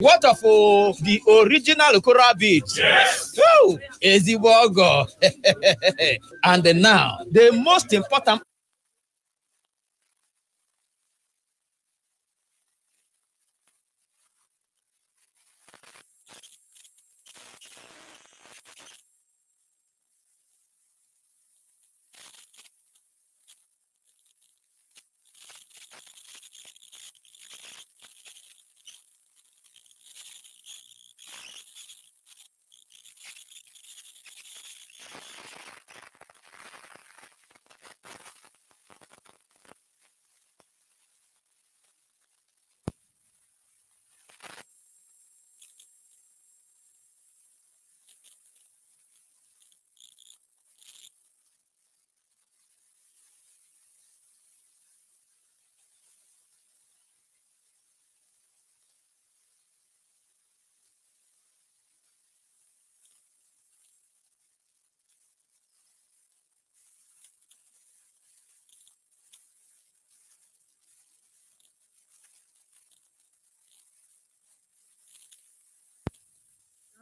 What of the original Okora beach? Yes. Oh, Eziwogo. And now, the most important.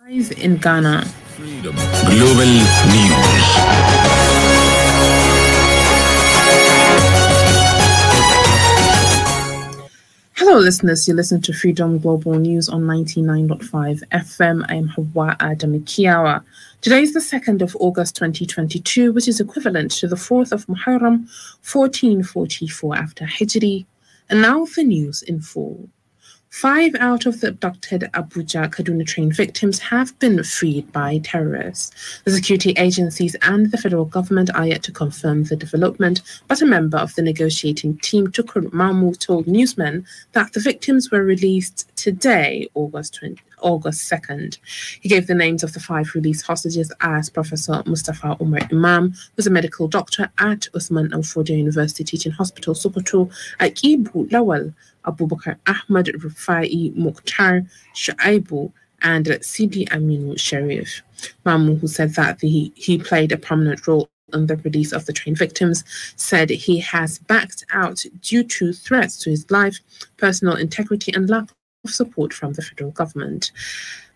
Live in Ghana. Freedom Global News. Hello, listeners. You listen to Freedom Global News on 99.5 FM. I am Hauwa Adamu Kiyawa. Today is the 2nd of August 2022, which is equivalent to the 4th of Muharram 1444 after Hijri. And now the news in full. 5 out of the abducted Abuja Kaduna train victims have been freed by terrorists. The security agencies and the federal government are yet to confirm the development, but a member of the negotiating team, Tukur Mamu, told newsmen that the victims were released today, August 2nd. He gave the names of the 5 released hostages as Professor Mustafa Umar Imam, who's a medical doctor at Usman Al-Fodio University Teaching Hospital, Sokoto, Akibu Lawal, Abubakar Ahmad Rufai Mukhtar Shuaibu, and Sidi Aminu Sharif. Mamu, who said that he played a prominent role in the release of the train victims, said he has backed out due to threats to his life, personal integrity, and lack of support from the federal government.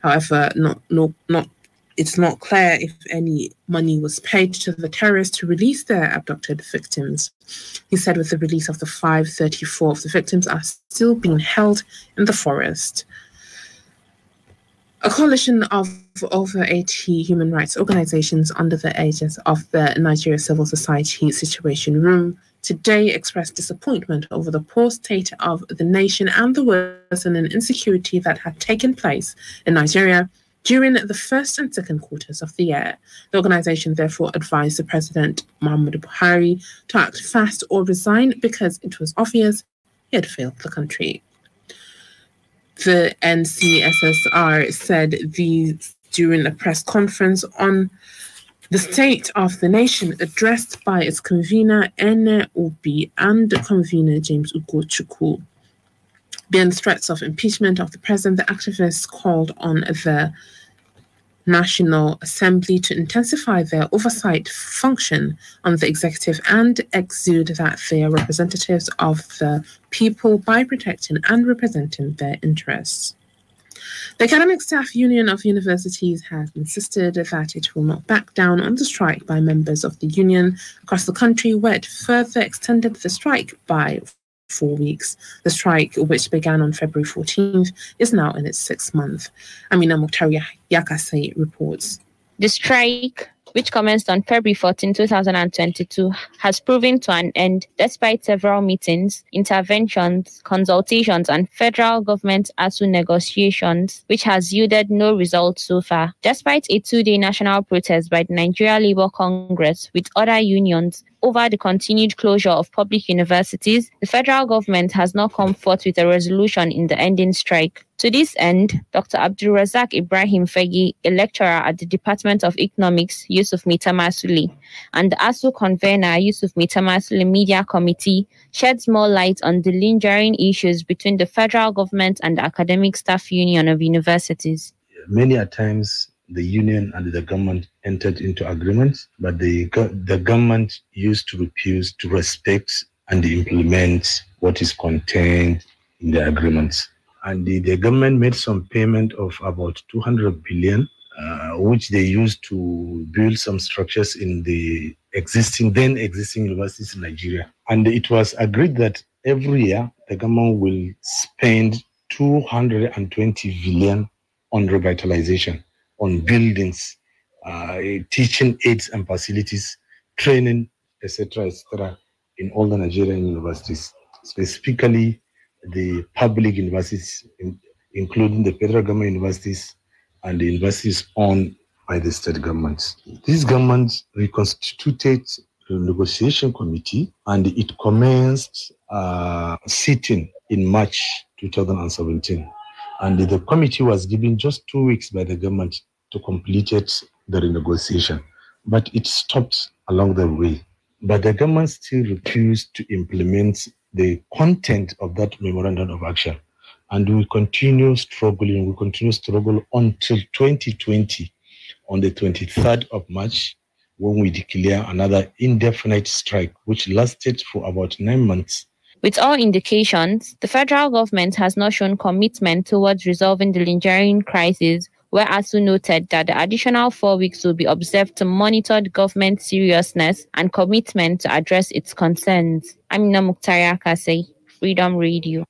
However, it's not clear if any money was paid to the terrorists to release their abducted victims. He said with the release of the 534 of the victims are still being held in the forest. A coalition of over 80 human rights organizations under the aegis of the Nigeria Civil Society Situation Room today expressed disappointment over the poor state of the nation and the worsening insecurity that had taken place in Nigeria during the first and second quarters of the year. The organization therefore advised the President Muhammadu Buhari to act fast or resign because it was obvious he had failed the country. The NCSSR said these during a press conference on the state of the nation addressed by its convener Ene Obi and convener James Ugochukwu. Beyond threats of impeachment of the president, the activists called on the National Assembly to intensify their oversight function on the executive and exude that they are representatives of the people by protecting and representing their interests. The Academic Staff Union of Universities has insisted that it will not back down on the strike by members of the union across the country, where it further extended the strike by 4 weeks. The strike, which began on February 14th, is now in its 6th month. Amina Mukhtar Yakase reports. The strike, which commenced on February 14, 2022, has proven to an end despite several meetings, interventions, consultations, and federal government ASU negotiations, which has yielded no result so far. Despite a 2-day national protest by the Nigeria Labour Congress with other unions over the continued closure of public universities, the federal government has not come forth with a resolution in the ending strike. To this end, Dr. Abdulrazak Ibrahim Fegi, a lecturer at the Department of Economics, Yusuf Mitamasuli, and the ASU convener, Yusuf Mitamasuli Media Committee, sheds more light on the lingering issues between the federal government and the Academic Staff Union of Universities. Many a times, the union and the government entered into agreements, but the government used to refuse to respect and implement what is contained in the agreements. And the government made some payment of about 200 billion, which they used to build some structures in the then existing universities in Nigeria. And it was agreed that every year the government will spend 220 billion on revitalization, on buildings, teaching aids and facilities, training, etc., in all the Nigerian universities, specifically the public universities, including the federal government universities and the universities owned by the state governments. This government reconstituted the negotiation committee and it commenced sitting in March 2017. And the committee was given just 2 weeks by the government to complete the renegotiation. But it stopped along the way. But the government still refused to implement the content of that memorandum of action. And we continue struggling until 2020, on the 23rd of March, when we declare another indefinite strike, which lasted for about 9 months. With all indications, the federal government has not shown commitment towards resolving the lingering crisis, where ASU noted that the additional 4 weeks will be observed to monitor the government's seriousness and commitment to address its concerns. Amina Mukhtar Kasey, Freedom Radio.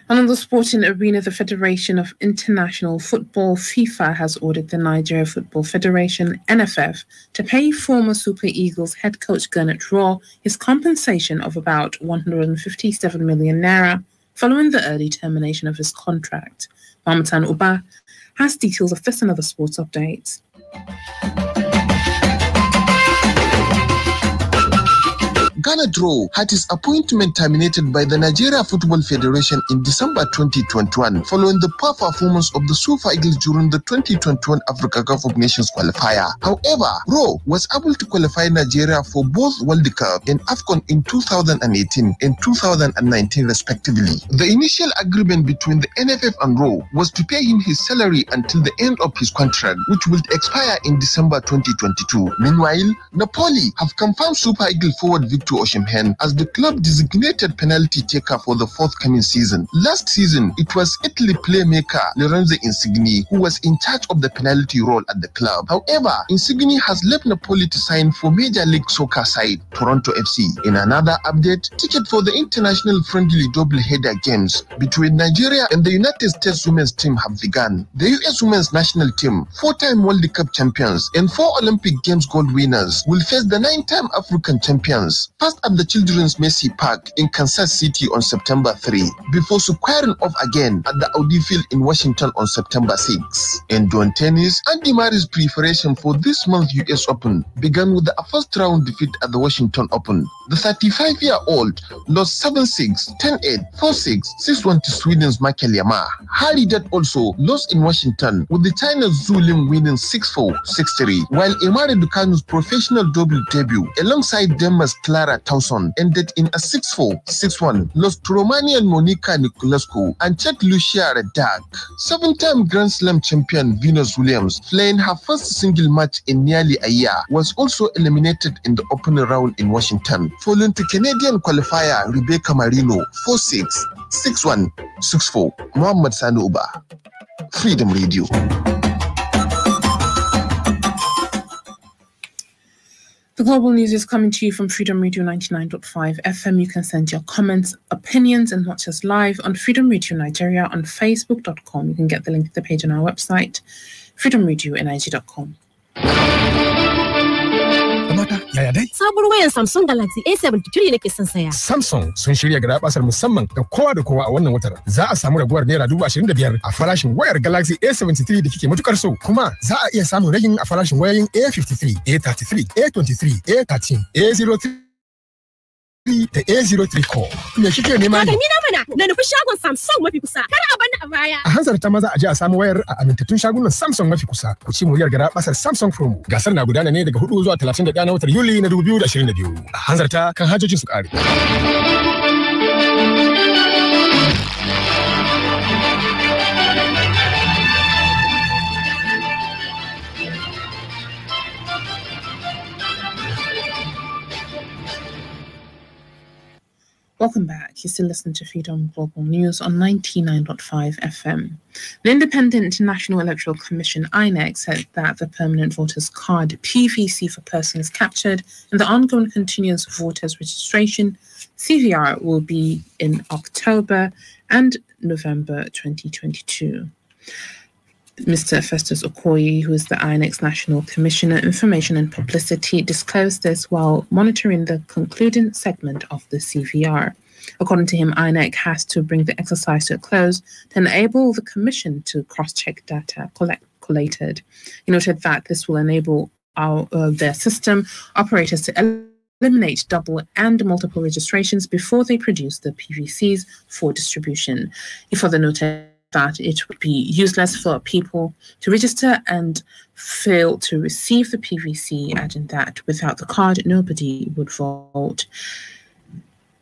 And on the sporting arena, the Federation of International Football, FIFA, has ordered the Nigeria Football Federation, NFF, to pay former Super Eagles head coach Gernot Rohr his compensation of about 157 million naira following the early termination of his contract. Mamatan Uba has details of this and other sports updates. Gernot Rohr had his appointment terminated by the Nigeria Football Federation in December 2021 following the poor performance of the Super Eagles during the 2021 Africa Cup of Nations qualifier. However, Rohr was able to qualify Nigeria for both World Cup and AFCON in 2018 and 2019 respectively. The initial agreement between the NFF and Rohr was to pay him his salary until the end of his contract, which will expire in December 2022. Meanwhile, Napoli have confirmed Super Eagles forward Victor Osimhen as the club designated penalty taker for the forthcoming season. Last season, it was Italy playmaker Lorenzo Insigne who was in charge of the penalty role at the club. However, Insigne has left Napoli to sign for Major League Soccer side Toronto FC. In another update, ticket for the international friendly double-header games between Nigeria and the United States women's team have begun. The US women's national team, 4-time World Cup champions and 4 Olympic Games gold winners, will face the 9-time African champions first at the Children's Mercy Park in Kansas City on September 3, before squaring off again at the Audi Field in Washington on September 6. In Dawn tennis, Andy Murray's preparation for this month's US Open began with a first-round defeat at the Washington Open. The 35-year-old lost 7-6, 10-8, 4-6, 6-1 to Sweden's Michael Yama. Harry Dead also lost in Washington, with the China's Zhu Ling winning 6-4, 6-3, while Emare Ducanu's professional double debut alongside Denmark's Clara Towson ended in a 6-4, 6-1 loss to Romanian Monica Niculescu and Czech Lucia Redak. 7-time Grand Slam champion Venus Williams, playing her first single match in nearly a year, was also eliminated in the opening round in Washington, falling to Canadian qualifier Rebecca Marino 4-6, 6-1, 6-4. Muhammad Sani Uba, Freedom Radio. The Global News is coming to you from Freedom Radio 99.5 FM. You can send your comments, opinions, and watch us live on Freedom Radio Nigeria on Facebook.com. You can get the link to the page on our website, freedomradionig.com. Amaka, yaya dai? Sabuwar wayar Samsung Galaxy A73 nake son saya. Samsung sun shirya garabasar musamman ga kowa da kowa a wannan watar. Za a samu raguwar naira 25,000 a farashin wayar Galaxy A73 da kike matukar so. Kuma za a iya samun ragin a farashin wayoyin A53, A33, A23, A13, A03 da A03 Core. Me kike nema ne? Na nufi shagon Samsung mafi kusa. Kar a bani a baya. A hanzarta maza a je a samu wayar a amintattun shagunan Samsung mafi kusa. Ku ci muryar garabasar Samsung Promo. Gasar na gudana ne daga 4 zuwa 31 na watan Yuli na 2022. A hanzarta kan hajojin su kare. Welcome back. You still listen to Freedom Global News on 99.5 FM. The Independent National Electoral Commission, INEC, said that the Permanent Voters Card PVC for persons captured in the ongoing Continuous Voters Registration CVR will be in October and November 2022. Mr. Festus Okoye, who is the INEC's National Commissioner, Information and Publicity, disclosed this while monitoring the concluding segment of the CVR. According to him, INEC has to bring the exercise to a close to enable the Commission to cross-check data collated. He noted that this will enable their system operators to eliminate double and multiple registrations before they produce the PVCs for distribution. He further noted that it would be useless for people to register and fail to receive the PVC, adding that without the card, nobody would vote.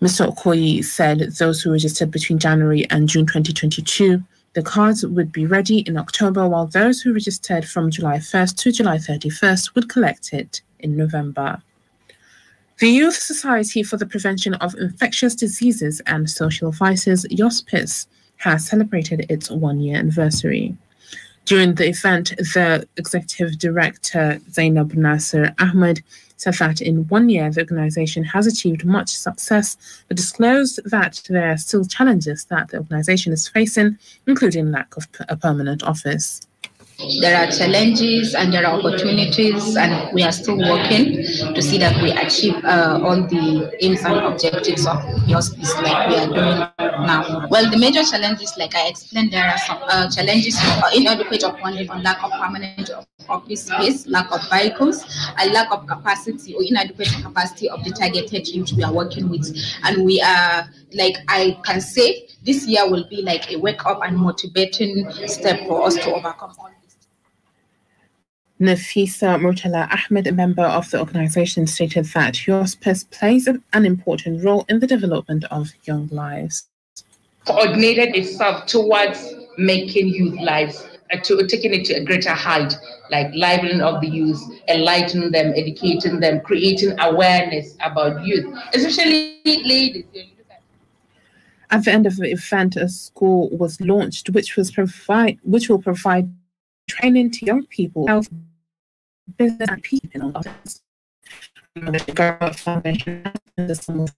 Mr. Okoye said those who registered between January and June 2022, the cards would be ready in October, while those who registered from July 1st to July 31st would collect it in November. The Youth Society for the Prevention of Infectious Diseases and Social Vices, YOSPIS, has celebrated its one-year anniversary. During the event, the executive director, Zainab Nasser Ahmed, said that in 1 year, the organization has achieved much success, but disclosed that there are still challenges that the organization is facing, including lack of a permanent office. There are challenges and there are opportunities, and we are still working to see that we achieve all the aims and objectives of YOSPIS like we are doing now. Well, the major challenges, like I explained, there are some challenges of inadequate funding, on lack of permanent office space, lack of vehicles, and lack of capacity or inadequate capacity of the targeted youth we are working with. And we are, like I can say, this year will be like a wake up and motivating step for us to overcome all this. Nafisa Murtala Ahmed, a member of the organization, stated that YOSPIS plays an important role in the development of young lives. Coordinated itself towards making youth lives, to taking it to a greater height, like livening of the youth, enlightening them, educating them, creating awareness about youth, especially ladies. At the end of the event, a school was launched which will provide training to young people, health, business, and people. The Government Foundation and the sum of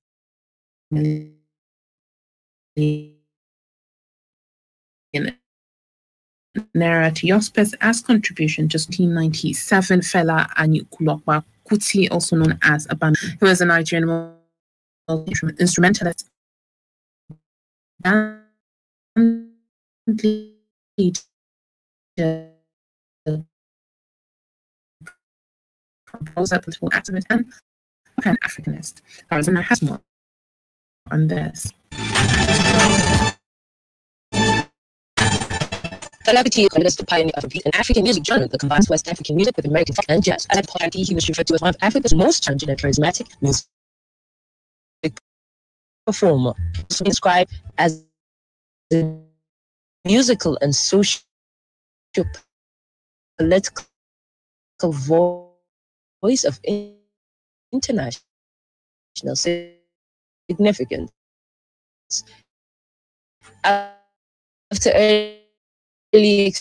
Naira to YOSPIS as contribution to 1997. Fela Anikulapo Kuti, also known as Aban, who is a Nigerian instrumentalist and lead composer, political activist, and Pan-Africanist. Arizona has more on this. Fela was the pioneer of an African music genre that combines West African music with American folk and jazz. At popularity, he was referred to as one of Africa's most challenging and charismatic music performer. He was described as the musical and social political voice of international significance. After early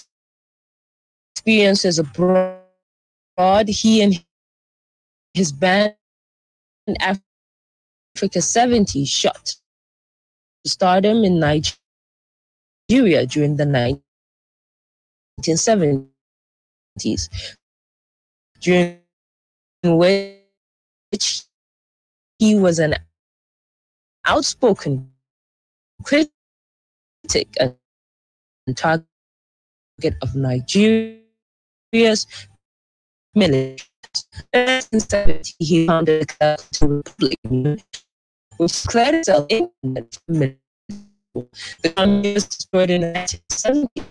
experiences abroad, he and his band Africa 70 shot to stardom in Nigeria during the 1970s, during which he was an outspoken critic and target of Nigeria's military. In 1970, he founded the Republic, which declared itself independent. The communists destroyed in 1970.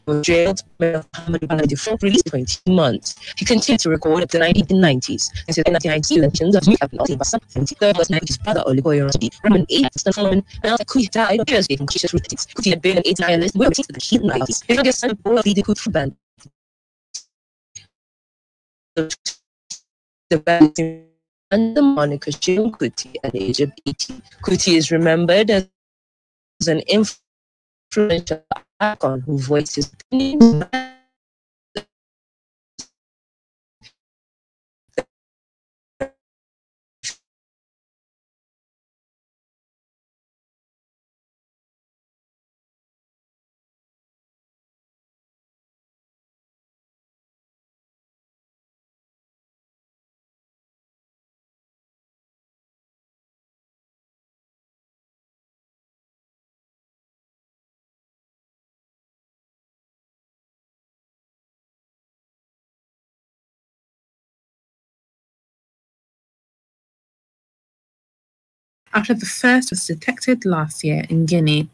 Was jailed by released 20 months. He continued to record up to the 1990s. Until the 1990s, of new happened by some 73rd was married to his brother Oligoyer Roman 8 assistant foreman, and after Kui died of Jersey in Kisha's critics. Kuti had been an 8 nihilist, where received the heat nights. His youngest son, Bola, the Kut band. The band under moniker Shim Kuti at the age of 80. Kuti is remembered as an influential icon who voiced his opinions after the first was detected last year in Guinea.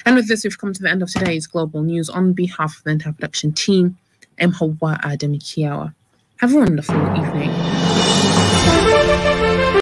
And with this, we've come to the end of today's Global News. On behalf of the entire production team, I'm Hauwa Adamu Kiyawa. Have a wonderful evening.